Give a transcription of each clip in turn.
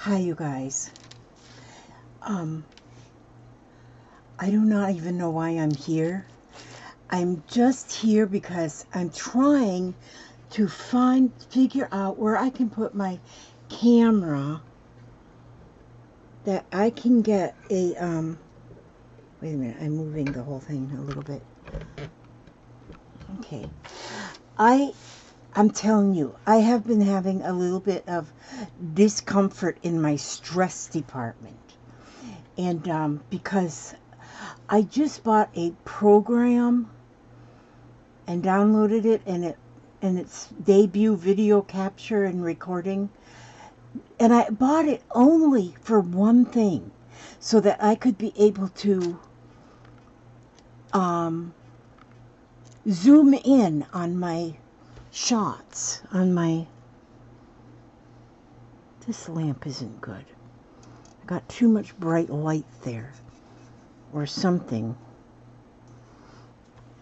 Hi, you guys. I do not even know why I'm here. I'm just here because I'm trying to figure out where I can put my camera that I can get a, wait a minute, I'm moving the whole thing a little bit. Okay. I'm telling you, I have been having a little bit of discomfort in my stress department. And because I just bought a program and downloaded it, and its debut video capture and recording, and I bought it only for one thing, so that I could be able to zoom in on my shots, on my, this lamp isn't good. I got too much bright light there, or something.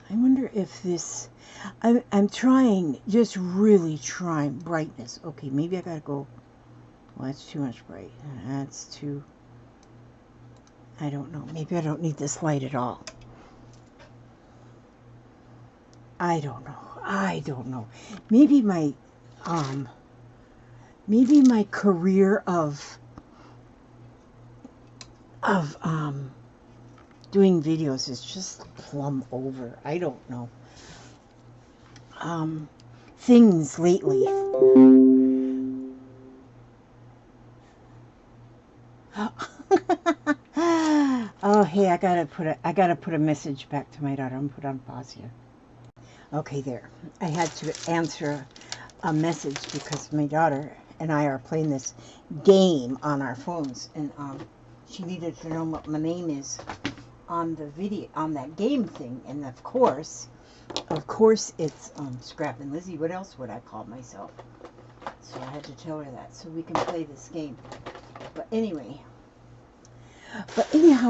I wonder if this, I'm trying, just really trying brightness. Okay, maybe I gotta go, well, that's too much bright. That's too, I don't know. Maybe I don't need this light at all. I don't know. Maybe my career of doing videos is just plumb over. I don't know. Things lately. Oh, hey, I gotta put a message back to my daughter. I'm gonna put on pause here. Okay, there. I had to answer a message because my daughter and I are playing this game on our phones, and she needed to know what my name is on the video, on that game thing. And of course it's Scrap and Lizzie. What else would I call myself? So I had to tell her that so we can play this game. But anyhow,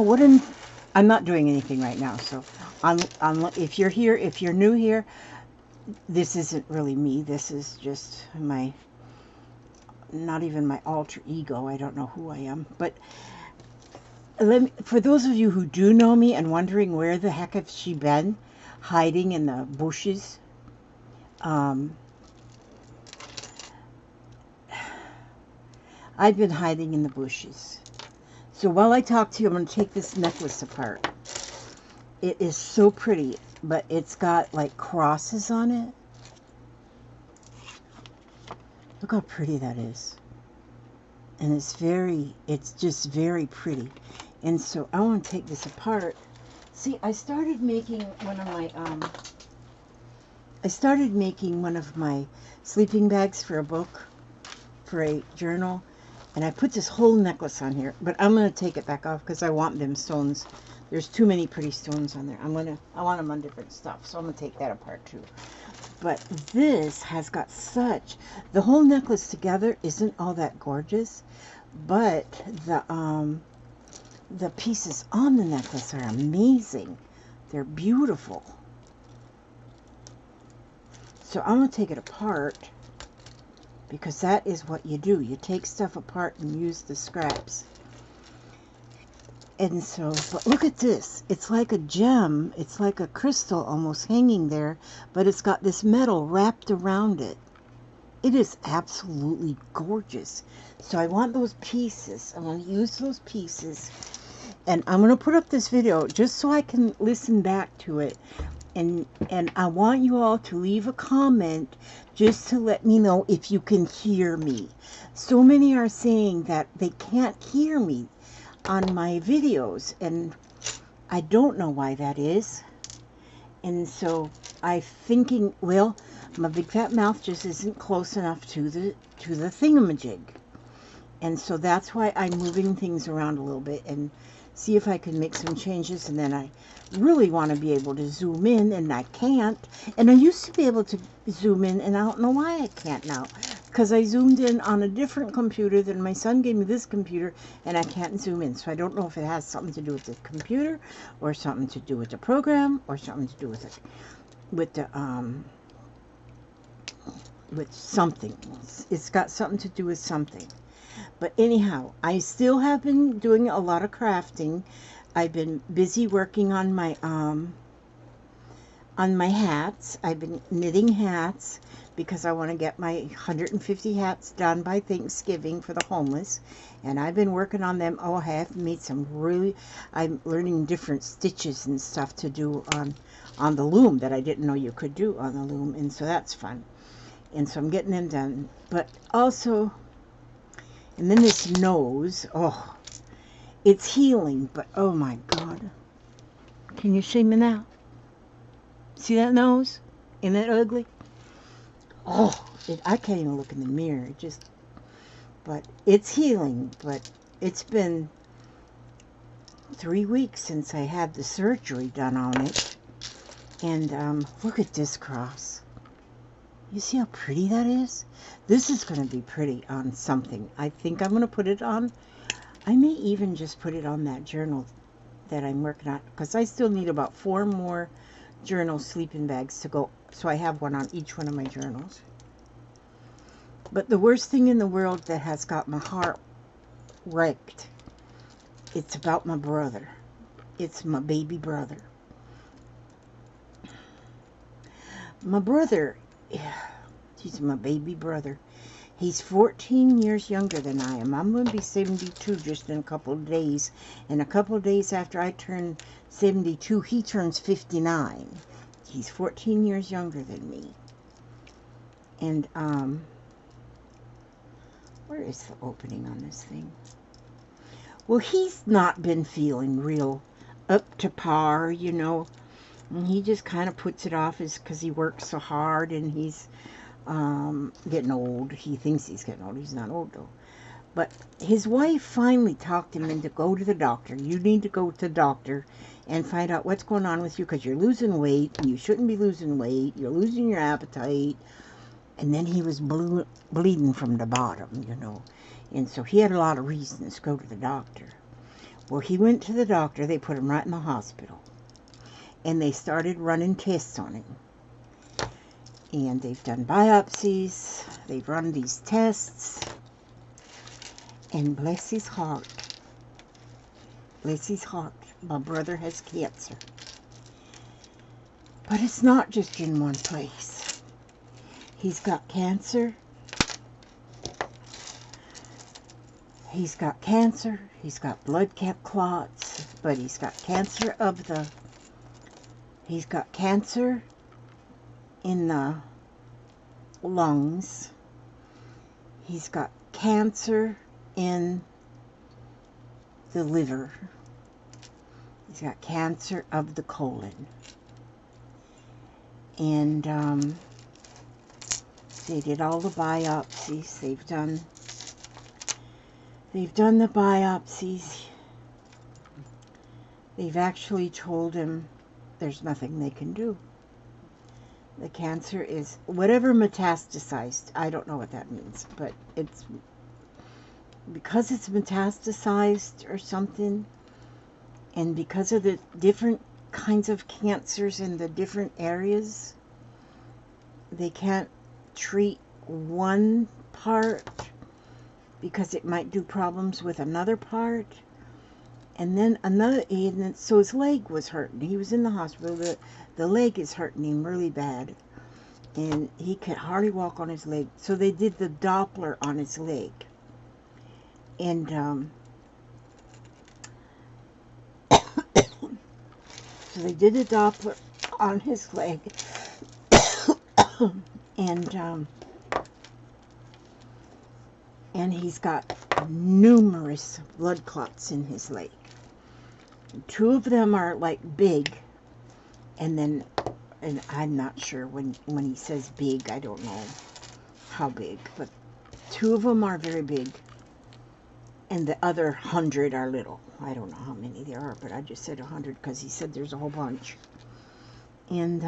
what I'm not doing anything right now. So if you're here, if you're new here, this isn't really me. This is just my, not even my alter ego. I don't know who I am. But for those of you who do know me and wondering where the heck has she been, hiding in the bushes, I've been hiding in the bushes. So while I talk to you, I'm going to take this necklace apart. It is so pretty, but it's got like crosses on it. Look how pretty that is. And it's just very pretty. And so I want to take this apart. See, I started making one of my sleeping bags for a book, for a journal. And I put this whole necklace on here, but I'm going to take it back off because I want them stones. There's too many pretty stones on there. I want them on different stuff, so I'm going to take that apart too. But this has got the whole necklace together isn't all that gorgeous, but the pieces on the necklace are amazing. They're beautiful. So I'm going to take it apart, because that is what you do. You take stuff apart and use the scraps. And so, but look at this. It's like a gem. It's like a crystal almost hanging there, but it's got this metal wrapped around it. It is absolutely gorgeous. So I want those pieces. I want to use those pieces. And I'm going to put up this video just so I can listen back to it. And I want you all to leave a comment just to let me know if you can hear me. So many are saying that they can't hear me on my videos, and I don't know why that is. And so I'm thinking, well, my big fat mouth just isn't close enough to the thingamajig. And so that's why I'm moving things around a little bit and see if I can make some changes. And then I really want to be able to zoom in, and I can't. And I used to be able to zoom in, and I don't know why I can't now, because I zoomed in on a different computer. Then my son gave me this computer, and I can't zoom in. So I don't know if it has something to do with the computer, or something to do with the program, or something to do with it, with something. It's got something to do with something. But anyhow, I still have been doing a lot of crafting. I've been busy working on my hats. I've been knitting hats because I want to get my 150 hats done by Thanksgiving for the homeless. And I've been working on them. Oh, I have made some really, I'm learning different stitches and stuff to do on the loom that I didn't know you could do on the loom. And so that's fun. And so I'm getting them done. But also, and then this nose, oh, it's healing, but oh my God. Can you see me now? See that nose? Isn't that ugly? Oh, I can't even look in the mirror. But it's healing. But it's been 3 weeks since I had the surgery done on it. And look at this cross. You see how pretty that is? This is going to be pretty on something. I think I'm going to put it on. I may even just put it on that journal that I'm working on, because I still need about 4 more journal sleeping bags to go, so I have one on each one of my journals. But the worst thing in the world that has got my heart wrecked, it's about my brother. It's my baby brother. My brother, he's my baby brother. He's 14 years younger than I am. I'm going to be 72 just in a couple of days. And a couple of days after I turn 72, he turns 59. He's 14 years younger than me. And, where is the opening on this thing? Well, he's not been feeling real up to par, you know. And he just kind of puts it off because he works so hard and he's getting old. He thinks he's getting old. He's not old though. But his wife finally talked him into go to the doctor. You need to go to the doctor and find out what's going on with you, because you're losing weight and you shouldn't be losing weight. You're losing your appetite. And then he was bleeding from the bottom, you know. And so he had a lot of reasons to go to the doctor. Well, he went to the doctor. They put him right in the hospital. And they started running tests on him. And they've done biopsies. They've run these tests. And bless his heart. Bless his heart. My brother has cancer. But it's not just in one place. He's got cancer. He's got cancer. He's got blood clots. But he's got cancer of the... He's got cancer in the lungs. He's got cancer in the liver. He's got cancer of the colon. And they did all the biopsies. They've done the biopsies. They've actually told him there's nothing they can do. The cancer is whatever metastasized. I don't know what that means, but it's because it's metastasized or something, and because of the different kinds of cancers in the different areas, they can't treat one part because it might do problems with another part. And then so his leg was hurting. He was in the hospital. The leg is hurting him really bad. And he could hardly walk on his leg. So they did the Doppler on his leg. And so they did the Doppler on his leg. And he's got numerous blood clots in his leg. 2 of them are like big, and I'm not sure when he says big, I don't know how big, but 2 of them are very big, and the other 100 are little. I don't know how many there are, but I just said 100 because he said there's a whole bunch. And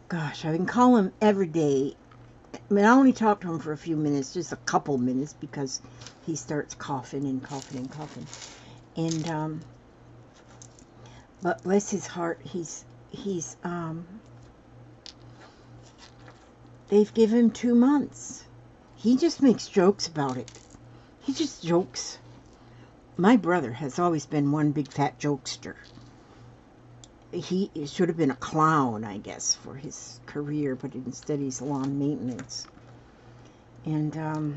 gosh, I've been calling him every day. I mean, I only talk to him for a few minutes, just a couple minutes, because he starts coughing and coughing and coughing. And but bless his heart, they've given him 2 months. he just makes jokes about it. He just jokes. My brother has always been one big fat jokester. He should have been a clown, I guess, for his career, but instead he's lawn maintenance. And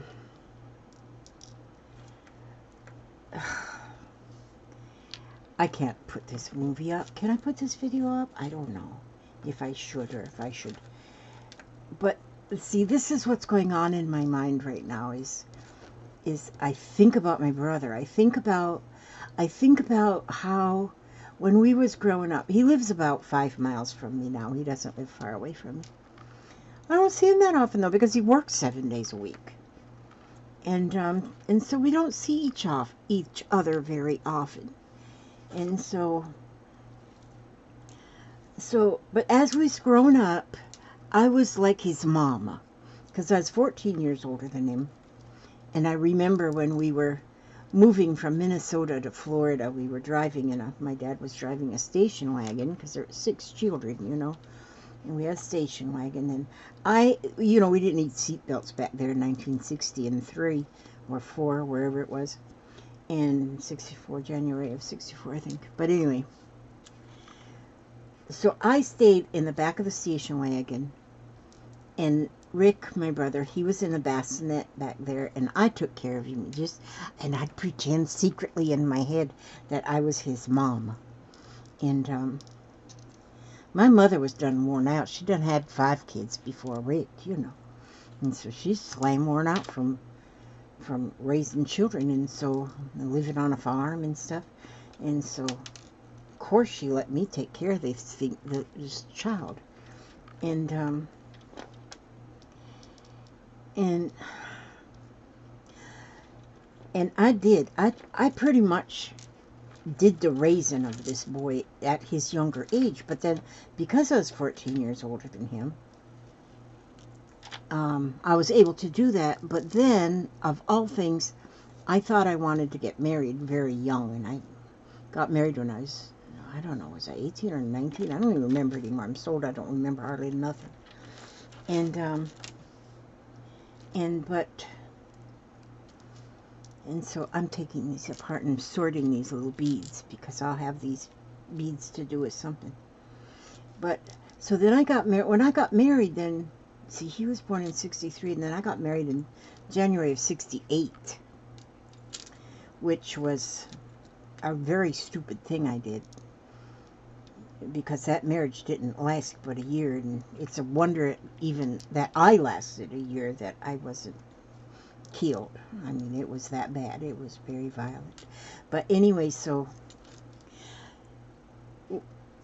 I can't put this movie up. Can I put this video up? I don't know if I should or if I should. But see, this is what's going on in my mind right now is I think about my brother. I think about how when we was growing up, he lives about 5 miles from me now. He doesn't live far away from me. I don't see him that often though because he works 7 days a week. And so we don't see each other very often. And so but as we've grown up, I was like his mama, because I was 14 years older than him. And I remember when we were moving from Minnesota to Florida, we were driving my dad was driving a station wagon, because there were 6 children, you know, and we had a station wagon. And we didn't need seatbelts back there in 1960 and 3 or 4, wherever it was. And 64, January of 64, I think. But anyway, so I stayed in the back of the station wagon, and Rick, my brother, he was in a bassinet back there, and I took care of him. And I'd pretend secretly in my head that I was his mom. And my mother was done worn out. She done had 5 kids before Rick, you know. And so she's slam worn out from raising children, and so living on a farm and stuff. And so of course she let me take care of this child. And I did. I pretty much did the raising of this boy at his younger age, but then because I was 14 years older than him, I was able to do that. But then, of all things, I thought I wanted to get married very young, and I got married when I was, I don't know, was I 18 or 19? I don't even remember anymore. I'm so old I don't remember hardly nothing. And so I'm taking these apart and sorting these little beads, because I'll have these beads to do with something. But so then I got married. When I got married, then see, he was born in 63, and then I got married in January of 68, which was a very stupid thing I did, because that marriage didn't last but a year, and it's a wonder even that I lasted a year, that I wasn't killed. I mean, it was that bad. It was very violent. But anyway, so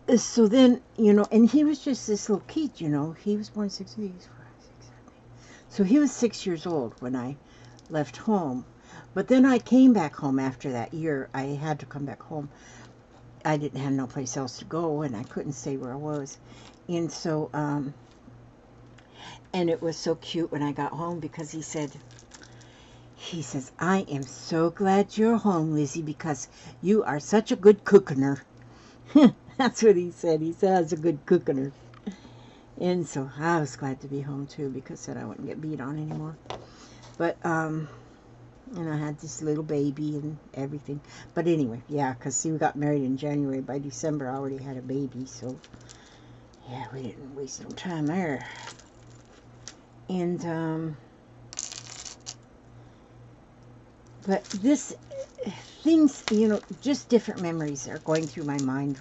then, and he was just this little kid, he was born 68, 5, 6, 7, 8. So he was 6 years old when I left home. But then I came back home after that year. I had to come back home. I didn't have no place else to go, and I couldn't stay where I was. And so, and it was so cute when I got home, because he says, I am so glad you're home, Lizzie, because you are such a good cookener. That's what he said. He said I was a good cookener. And so I was glad to be home too, because then I wouldn't get beat on anymore. But, and I had this little baby and everything. But anyway, yeah, because see, we got married in January. By December, I already had a baby. So, yeah, we didn't waste no time there. And, but things, just different memories are going through my mind,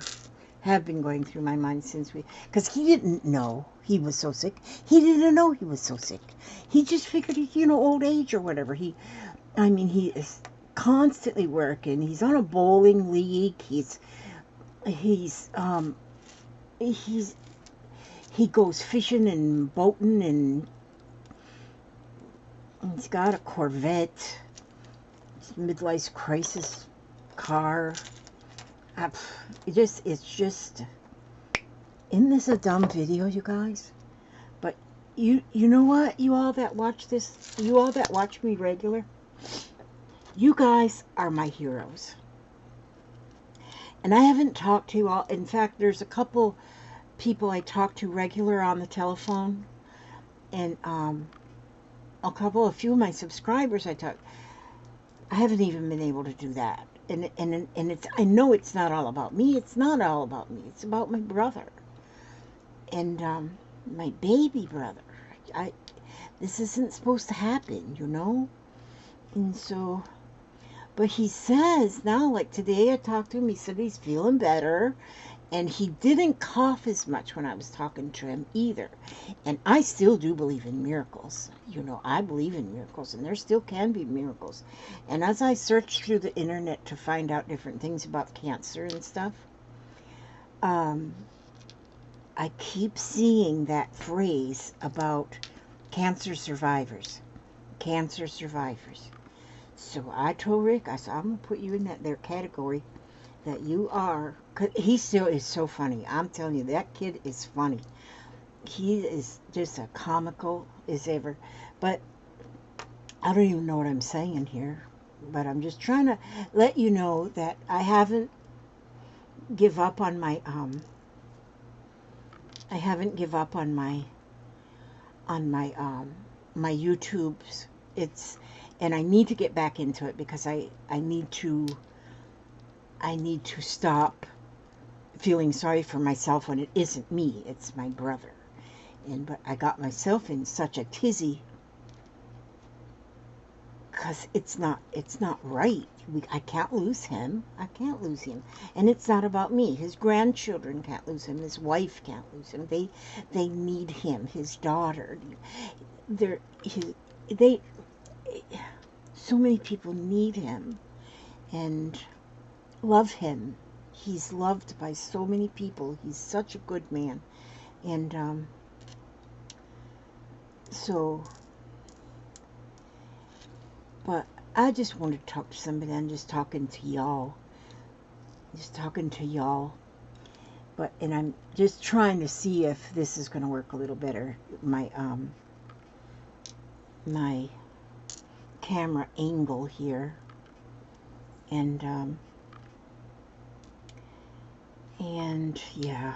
have been going through my mind since because he didn't know he was so sick. He didn't know he was so sick. He just figured, old age or whatever. He is constantly working. He's on a bowling league. He goes fishing and boating, and he's got a Corvette, midlife crisis car. It's just, isn't this a dumb video, you guys? But you know what, you all that watch this, you all that watch me regular, you guys are my heroes. And I haven't talked to you all. In fact, there's a couple people I talk to regular on the telephone, and a few of my subscribers I talk. I haven't even been able to do that. And it's, I know it's not all about me. It's not all about me. It's about my brother and my baby brother. I This isn't supposed to happen, you know. And so, but he says now, like today I talked to him. He said he's feeling better. And he didn't cough as much when I was talking to him either. And I still do believe in miracles. You know, I believe in miracles, and there still can be miracles. And as I searched through the internet to find out different things about cancer and stuff, I keep seeing that phrase about cancer survivors. Cancer survivors. So I told Rick, I said, I'm going to put you in that their category that you are. 'Cause he still is so funny. I'm telling you, that kid is funny. He is just a comical as ever. But I don't even know what I'm saying here. But I'm just trying to let you know that I haven't give up on my I haven't give up on my my YouTubes. It's, and I need to get back into it because I need to stop feeling sorry for myself when it isn't me, it's my brother. But I got myself in such a tizzy because it's not right. I can't lose him. I can't lose him. And it's not about me. His grandchildren can't lose him. His wife can't lose him. They need him. His daughter. They so many people need him and love him. He's loved by so many people. He's such a good man. And so, but I just want to talk to somebody. I'm just talking to y'all. Just talking to y'all. But, and I'm just trying to see if this is going to work a little better. My my camera angle here. And yeah.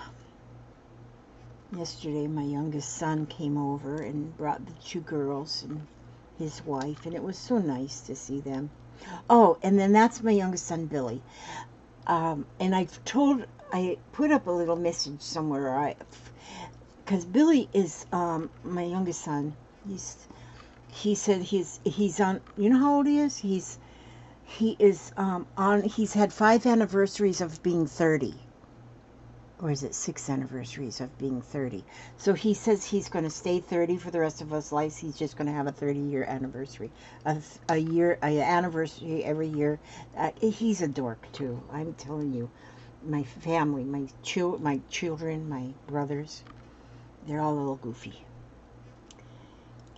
Yesterday my youngest son came over and brought the two girls and his wife, and it was so nice to see them. Oh, and then that's my youngest son, Billy. And I put up a little message somewhere, because Billy is my youngest son. He said he's on. You know how old he is? He's had 5 anniversaries of being 30. Or is it 6 anniversaries of being 30? So he says he's going to stay 30 for the rest of his life. He's just going to have a 30-year anniversary, an anniversary every year. He's a dork too. I'm telling you, my family, my children, my brothers, they're all a little goofy.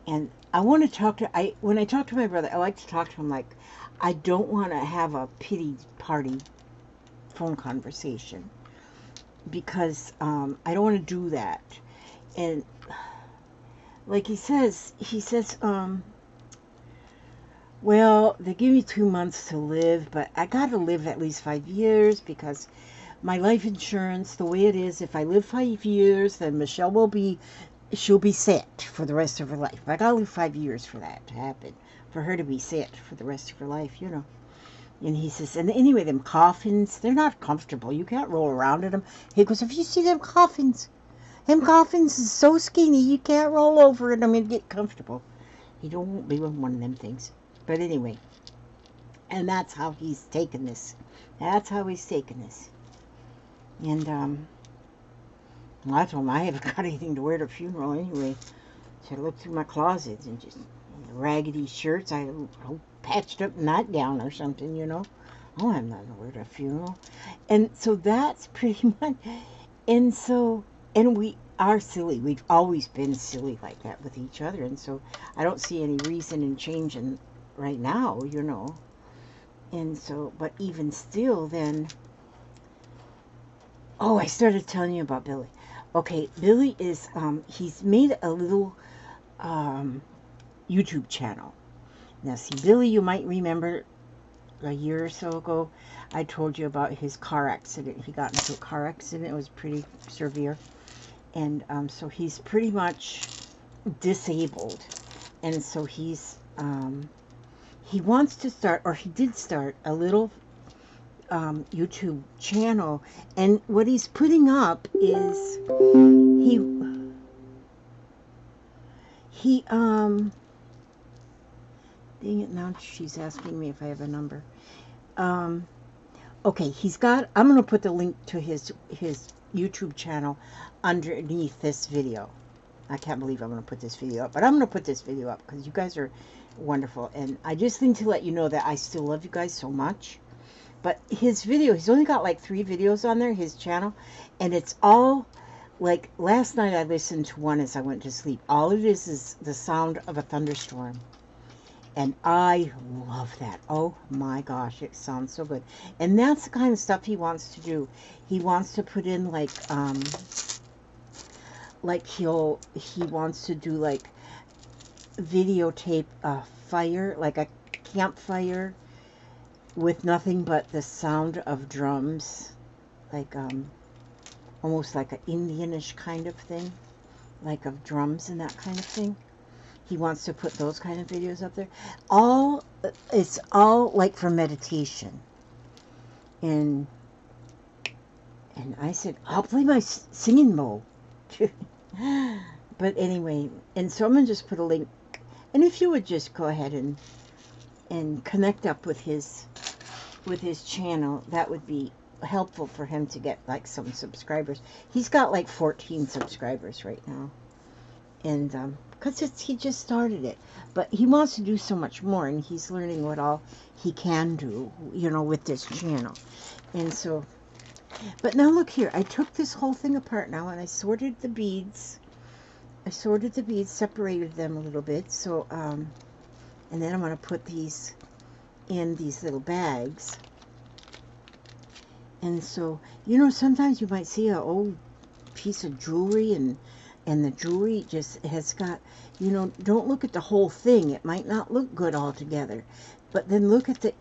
And I want to talk to. When I talk to my brother, I like to talk to him like I don't want to have a pity party phone conversation. Because I don't want to do that. And like he says, well, they give me 2 months to live, but I got to live at least 5 years because my life insurance, the way it is, if I live 5 years, then she'll be set for the rest of her life. I got to live 5 years for that to happen, for her to be set for the rest of her life, you know. And he says, and anyway, them coffins, they're not comfortable. You can't roll around in them. He goes, if you see them coffins is so skinny, you can't roll over in them and get comfortable. He don't be with one of them things. But anyway, and that's how he's taken this. That's how he's taken this. And, well, I told him I haven't got anything to wear at a funeral anyway. So I looked through my closet and just raggedy shirts. I patched up nightgown or something, you know. Oh, I'm not going to wear a funeral. And so that's pretty much. And so, and we are silly. We've always been silly like that with each other. And so I don't see any reason in changing right now, you know. And so, but even still then. Oh, I started telling you about Billy. Okay, Billy is, he's made a little YouTube channel. Now, see, Billy, you might remember a year or so ago, I told you about his car accident. He got into a car accident. It was pretty severe. And so he's pretty much disabled. And so he wants to start, or he did start, a little YouTube channel. And what he's putting up is he dang it, now she's asking me if I have a number. Okay, I'm going to put the link to his YouTube channel underneath this video. I can't believe I'm going to put this video up, but I'm going to put this video up because you guys are wonderful. And I just need to let you know that I still love you guys so much. But his video, he's only got like 3 videos on there, his channel, and it's all, like, last night I listened to one as I went to sleep. All it is the sound of a thunderstorm. And I love that. Oh my gosh, it sounds so good. And that's the kind of stuff he wants to do. He wants to put in like he wants to do like videotape a fire, like a campfire with nothing but the sound of drums, like almost like an Indianish kind of thing, like of drums and that kind of thing. He wants to put those kind of videos up there. It's all like for meditation. And I said, I'll play my singing bowl. But anyway, and so I'm going to just put a link. And if you would just go ahead and connect up with his channel, that would be helpful for him to get like some subscribers. He's got like 14 subscribers right now. And because he just started it, but he wants to do so much more, and he's learning what all he can do, you know, with this channel. And so, but now look here, I took this whole thing apart now, and I sorted the beads. Separated them a little bit. So and then I'm going to put these in these little bags. And so, you know, sometimes you might see an old piece of jewelry, and the jewelry just has got, you know, don't look at the whole thing. It might not look good altogether. But then look at the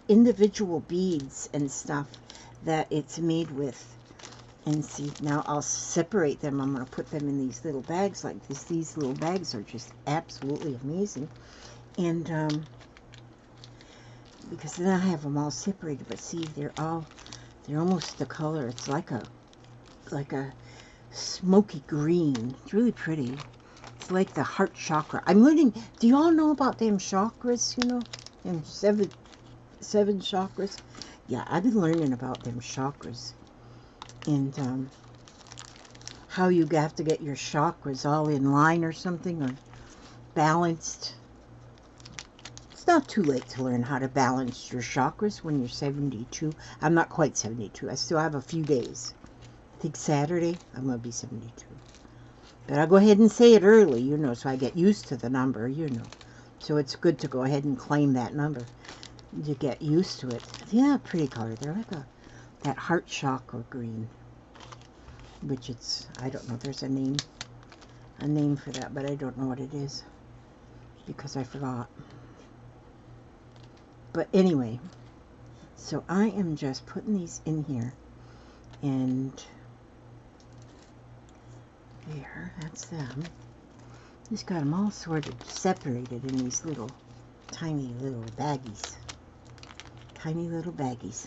individual beads and stuff that it's made with. And see, now I'll separate them. I'm going to put them in these little bags like this. These little bags are just absolutely amazing. And because then I have them all separated. But see, they're almost the color. It's like a smoky green. It's really pretty. It's like the heart chakra. I'm learning. Do you all know about them chakras? You know, them seven chakras. Yeah, I've been learning about them chakras, and how you have to get your chakras all in line or something, or balanced. It's not too late to learn how to balance your chakras when you're 72. I'm not quite 72. I still have a few days. I think Saturday I'm going to be 72. But I'll go ahead and say it early, you know, so I get used to the number, you know. So it's good to go ahead and claim that number to get used to it. Yeah, pretty color. They're like that heart chakra green, which it's, I don't know, there's a name for that, but I don't know what it is because I forgot. But anyway, so I am just putting these in here, and there, that's them. Just got them all sorted, separated in these little, tiny little baggies. Tiny little baggies.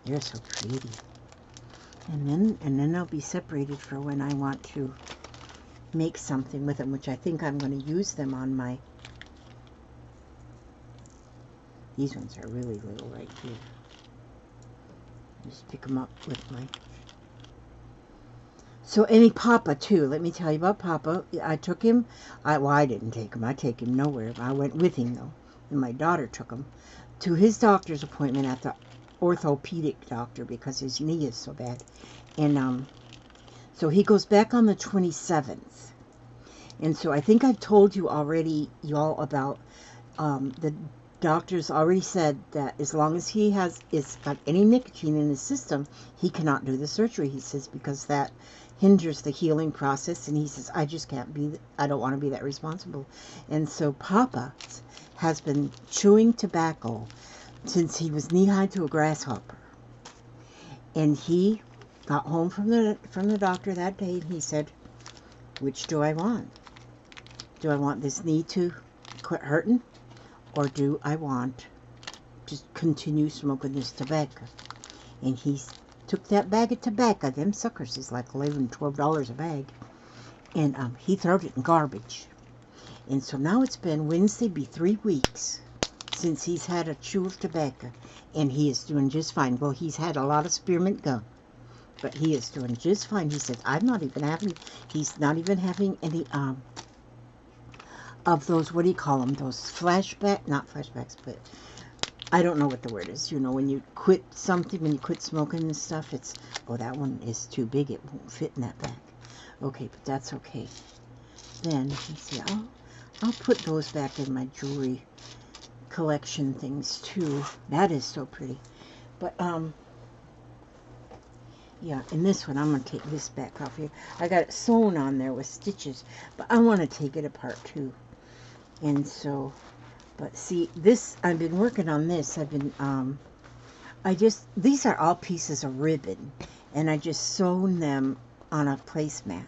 They're so pretty. And then they'll be separated for when I want to make something with them, which I think I'm going to use them on my. These ones are really little right here. Just pick them up with my. So any Papa too. Let me tell you about Papa. I took him. I didn't take him. I take him nowhere. I went with him though, and my daughter took him to his doctor's appointment at the orthopedic doctor because his knee is so bad. And so he goes back on the 27th. And so I think I've told you already, y'all, about the doctors already said that as long as he has got any nicotine in his system, he cannot do the surgery. He says because that hinders the healing process, and he says I just can't be. I don't want to be that responsible. And so Papa has been chewing tobacco since he was knee-high to a grasshopper. And he got home from the doctor that day, and he said, "Which do I want?" Do I want this knee to quit hurting? Or do I want to continue smoking this tobacco? And he took that bag of tobacco. Them suckers is like $11, $12 a bag. And he throwed it in garbage. And so now it's been Wednesday, be 3 weeks since he's had a chew of tobacco. And he is doing just fine. Well, he's had a lot of spearmint gum. But he is doing just fine. He said, he's not even having any, of those, what do you call them? Those not flashbacks, but I don't know what the word is. You know, when you quit something, when you quit smoking and stuff, it's, oh, that one is too big. It won't fit in that bag. Okay, but that's okay. Then, let's see, I'll put those back in my jewelry collection things too. That is so pretty. But, yeah, and this one, I'm going to take this back off here. I got it sewn on there with stitches, but I want to take it apart too. And so, but see, this, I've been working on this. I've been, these are all pieces of ribbon, and I just sewn them on a placemat.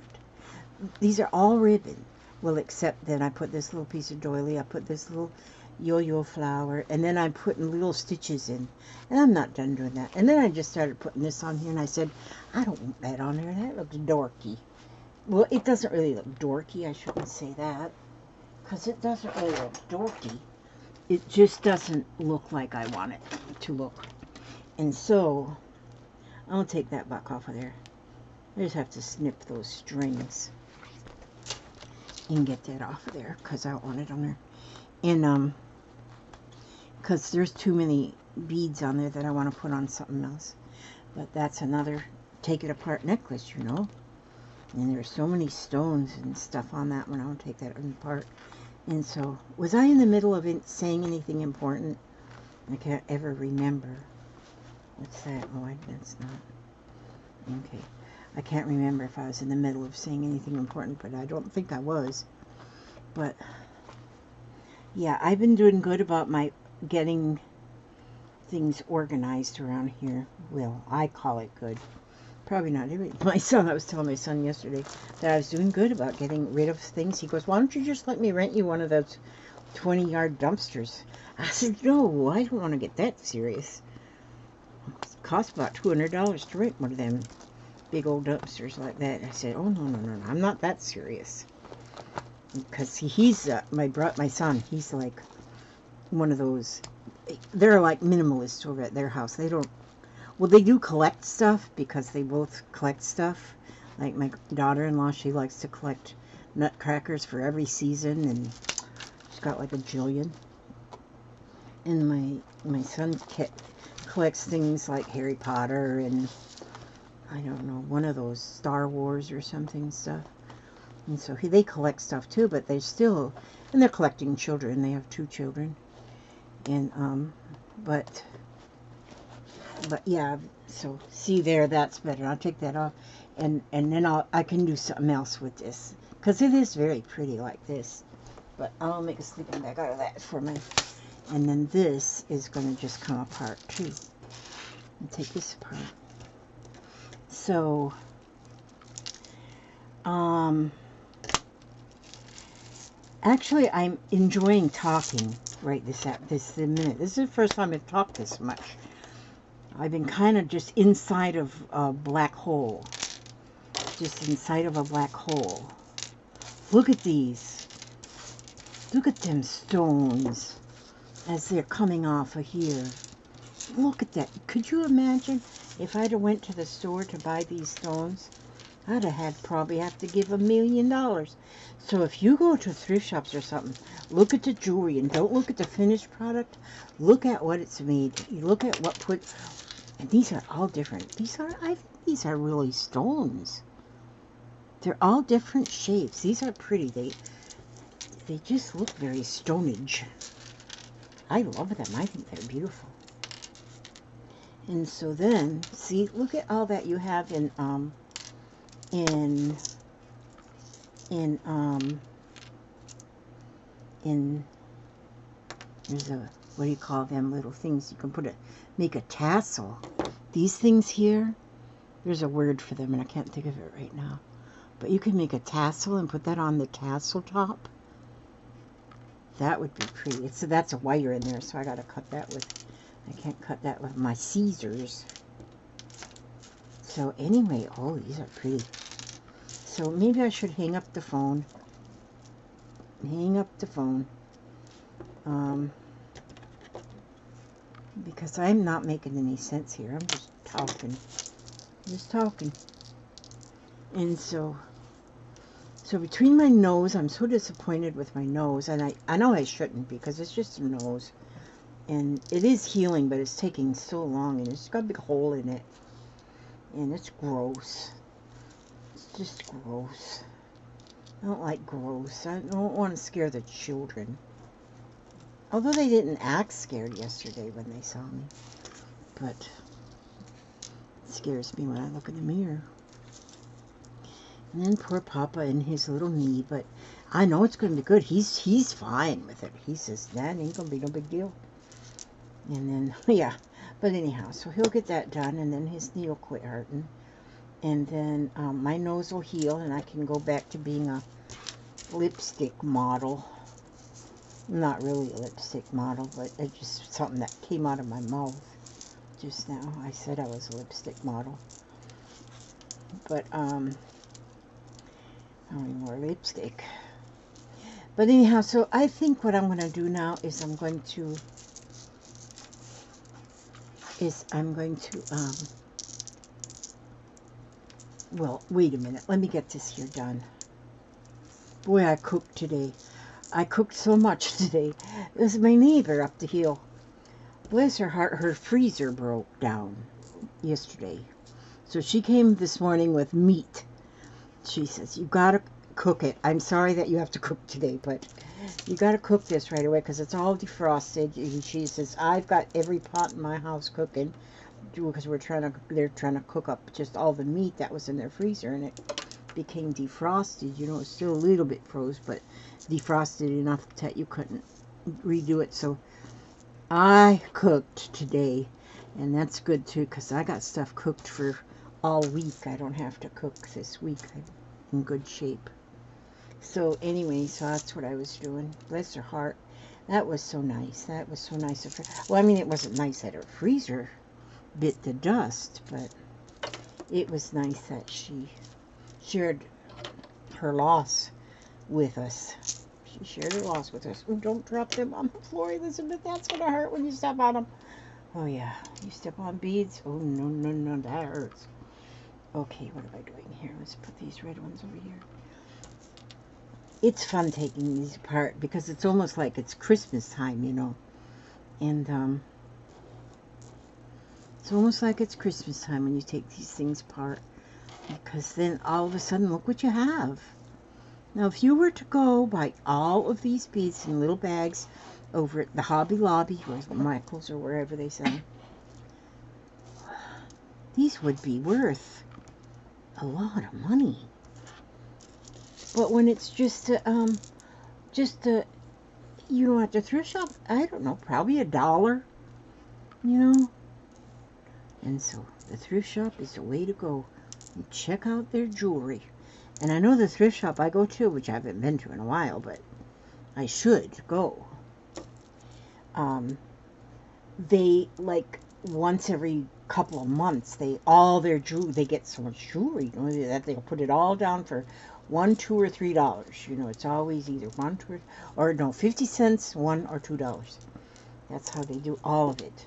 These are all ribbon. Well, except then I put this little piece of doily, I put this little yo-yo flower, and then I'm putting little stitches in. And I'm not done doing that. And then I just started putting this on here, and I said, I don't want that on there. That looks dorky. Well, it doesn't really look dorky. I shouldn't say that, because it doesn't really look dorky. It just doesn't look like I want it to look. And so, I'll take that back off of there. I just have to snip those strings and get that off of there, because I don't want it on there. And, because there's too many beads on there that I want to put on something else. But that's another take it apart necklace, you know. And there's so many stones and stuff on that one. I want to take that apart. And so, was I in the middle of saying anything important? I can't ever remember. What's that? Oh, that's not. Okay. I can't remember if I was in the middle of saying anything important, but I don't think I was. But, yeah, I've been doing good about my getting things organized around here. Well, I call it good. Probably not everything. I was telling my son yesterday that I was doing good about getting rid of things. He goes, why don't you just let me rent you one of those 20-yard dumpsters? I said, no, I don't want to get that serious. It costs about $200 to rent one of them big old dumpsters like that. I said, oh, no, I'm not that serious. Because he's, my son, he's like one of those, they're like minimalists over at their house. They don't, well, they do collect stuff, because they both collect stuff. Like my daughter-in-law, she likes to collect nutcrackers for every season, and she's got like a jillion. And my son collects things like Harry Potter and, I don't know, one of those Star Wars or something stuff. And so they collect stuff too, but they still, and they're collecting children. They have 2 children. And, but yeah, so see there, that's better. I'll take that off, and then I can do something else with this, because it is very pretty like this. But I'll make a sleeping bag out of that for my, and then this is going to just come apart too. And take this apart. So, actually, I'm enjoying talking right this minute. This is the first time I've talked this much. I've been kind of just inside of a black hole. Just inside of a black hole. Look at these. Look at them stones as they're coming off of here. Look at that. Could you imagine if I'd have went to the store to buy these stones? I'd have probably have to give $1 million. So if you go to thrift shops or something, look at the jewelry and don't look at the finished product. Look at what it's made. You look at what and these are all different. These are really stones. They're all different shapes. These are pretty. They just look very stonage. I love them. I think they're beautiful. And so then, see, look at all that you have in there's a, what do you call them little things? You can make a tassel. These things here, there's a word for them and I can't think of it right now. But you can make a tassel and put that on the tassel top. That would be pretty. So that's a wire in there, so I gotta cut that with, I can't cut that with my scissors. So anyway, oh, these are pretty. So maybe I should hang up the phone. Hang up the phone. Because I'm not making any sense here. I'm just talking. Just talking. And so between my nose, I'm so disappointed with my nose. And I know I shouldn't, because it's just a nose. And it is healing, but it's taking so long. And it's got a big hole in it. And it's gross. It's just gross. I don't like gross. I don't want to scare the children. Although they didn't act scared yesterday when they saw me. But it scares me when I look in the mirror. And then poor Papa and his little knee. But I know it's going to be good. He's fine with it. He says, that ain't going to be no big deal. And then, yeah. But anyhow, so he'll get that done. And then his knee will quit hurting. And then my nose will heal. And I can go back to being a lipstick model. Not really a lipstick model, but it's just something that came out of my mouth just now. I said I was a lipstick model. But, I don't even wear lipstick. But anyhow, so I think what I'm going to do now is I'm going to, well, wait a minute. Let me get this here done. Boy, I cooked today. I cooked so much today. It was my neighbor up the hill. Bless her heart, her freezer broke down yesterday. So she came this morning with meat. She says, you gotta cook it. I'm sorry that you have to cook today, but you gotta cook this right away because it's all defrosted. And she says, I've got every pot in my house cooking because they're trying to cook up just all the meat that was in their freezer, and it became defrosted. You know, it's still a little bit froze, but defrosted enough that you couldn't redo it. So I cooked today, and that's good too because I got stuff cooked for all week. I don't have to cook this week. I'm in good shape. So anyway, so that's what I was doing. Bless her heart. That was so nice. That was so nice of her. Well, I mean, it wasn't nice that her freezer bit the dust, but it was nice that she shared her loss with us. She shared her loss with us. Oh, don't drop them on the floor, Elizabeth. That's going to hurt when you step on them. Oh, yeah. You step on beads. Oh, no, no, no. That hurts. Okay, what am I doing here? Let's put these red ones over here. It's fun taking these apart because it's almost like it's Christmas time, you know. And, it's almost like it's Christmas time when you take these things apart. Because then all of a sudden, look what you have. Now, if you were to go buy all of these beads in little bags over at the Hobby Lobby or Michael's or wherever they sell them, these would be worth a lot of money. But when it's just you know, at the thrift shop, I don't know, probably $1, you know. And so the thrift shop is the way to go. You check out their jewelry. And I know the thrift shop I go to, which I haven't been to in a while, but I should go. They, like, once every couple of months, all their jewelry, they get so much jewelry, you know, that they'll put it all down for $1, $2, or $3. You know, it's always either 1, 2, or no, 50 cents, $1 or $2. That's how they do all of it.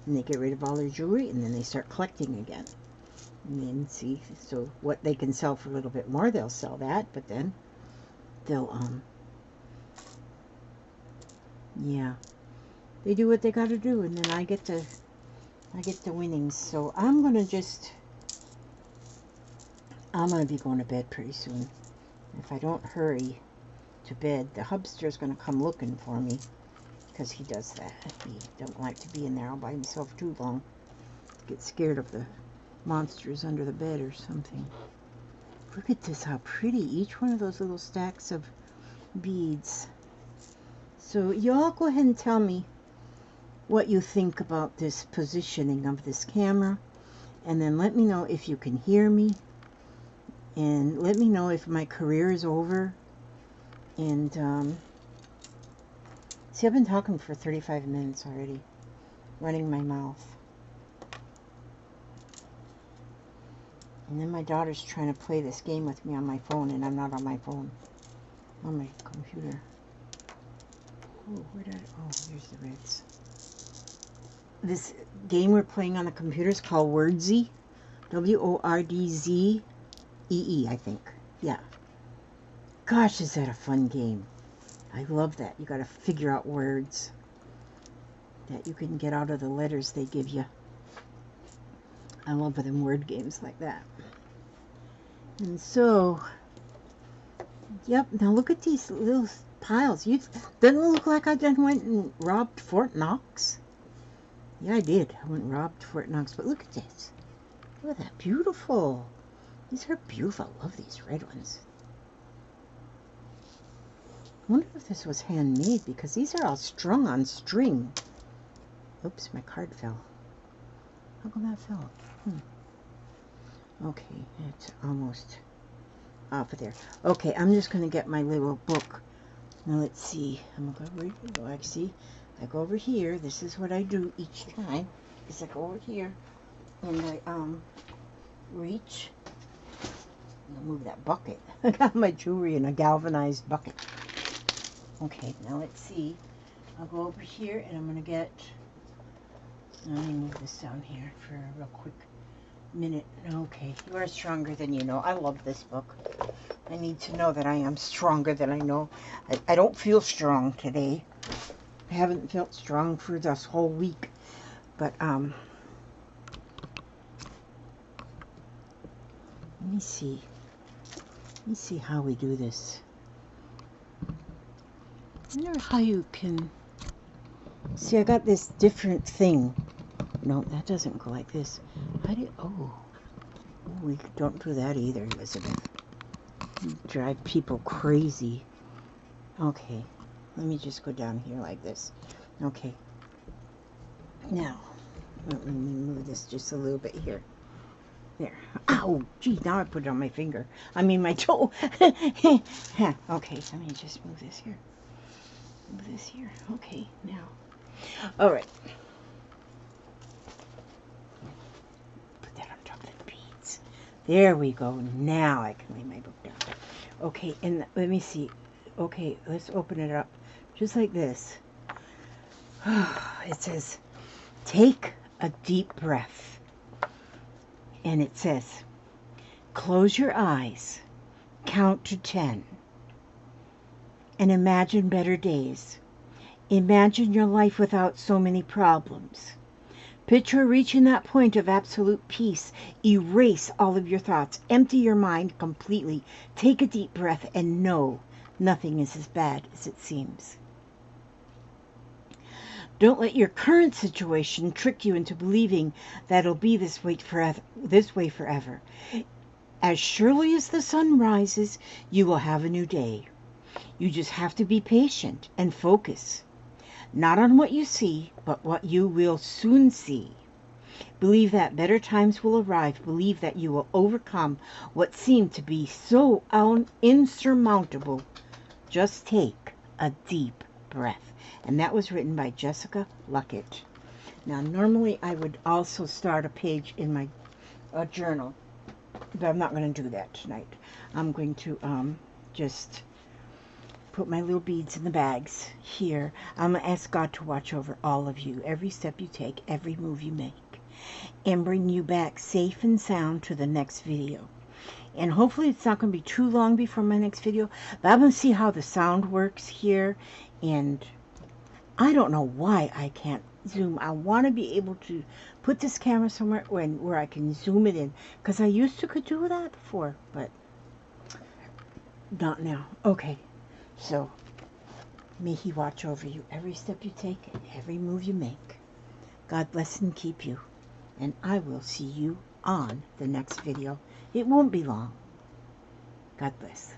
And they get rid of all their jewelry, and then they start collecting again. And then see, so what they can sell for a little bit more, they'll sell that, but then they'll, yeah, they do what they got to do, and then I get the winnings. So I'm going to be going to bed pretty soon. If I don't hurry to bed, the hubster's going to come looking for me, because he does that. He don't like to be in there all by himself too long. Get scared of the monsters under the bed or something. Look at this, how pretty each one of those little stacks of beads. So y'all go ahead and tell me what you think about this positioning of this camera, and then let me know if you can hear me, and let me know if my career is over, and See, I've been talking for 35 minutes already, running my mouth. And then my daughter's trying to play this game with me on my phone, and I'm not on my phone. I'm on my computer. Oh, where did oh, here's the reds. This game we're playing on the computer is called Wordsy. W-O-R-D-Z-E-E, I think. Yeah. Gosh, is that a fun game. I love that. You got to figure out words that you can get out of the letters they give you. I love them word games like that. And so, yep, now look at these little piles. Doesn't it look like I just went and robbed Fort Knox? Yeah, I did. I went and robbed Fort Knox, but look at this. Look at that. Beautiful. These are beautiful. I love these red ones. I wonder if this was handmade, because these are all strung on string. Oops, my card fell. How come that fell? Okay, it's almost off of there. Okay, I'm just going to get my little book. Now let's see. I'm going to go. See, I go over here. This is what I do each time. Is I go over here and I reach. I'll move that bucket. I got my jewelry in a galvanized bucket. Okay, now let's see. I'll go over here and I'm going to get. Let me move this down here for a real quick minute. Okay, you are stronger than you know. I love this book. I need to know that I am stronger than I know. I don't feel strong today. I haven't felt strong for this whole week. But, let me see. Let me see how we do this. I wonder how you can... See, I got this different thing. No, that doesn't go like this. How do you... Oh, we don't do that either, Elizabeth. You drive people crazy. Okay, let me just go down here like this. Okay. Now, let me move this just a little bit here. There. Ow! Gee, now I put it on my finger. I mean my toe. Okay, let me just move this here. Move this here. Okay, now. Alright. Put that on top of the beads. There we go. Now I can lay my book down. Okay, and let me see. Okay, let's open it up. Just like this. It says, take a deep breath. And it says, close your eyes, count to 10, and imagine better days. Imagine your life without so many problems. Picture reaching that point of absolute peace. Erase all of your thoughts. Empty your mind completely. Take a deep breath and know nothing is as bad as it seems. Don't let your current situation trick you into believing that it'll be this way forever. As surely as the sun rises, you will have a new day. You just have to be patient and focus. Not on what you see, but what you will soon see. Believe that better times will arrive. Believe that you will overcome what seemed to be so insurmountable. Just take a deep breath. And that was written by Jessica Luckett. Now, normally I would also start a page in my journal, but I'm not going to do that tonight. I'm going to just put my little beads in the bags here. I'm going to ask God to watch over all of you, every step you take, every move you make, and bring you back safe and sound to the next video. And hopefully it's not going to be too long before my next video, but I'm going to see how the sound works here. And I don't know why I can't zoom. I want to be able to put this camera somewhere where I can zoom it in, because I used to could do that before, but not now. Okay, so may He watch over you every step you take and every move you make. God bless and keep you, and I will see you on the next video. It won't be long. God bless.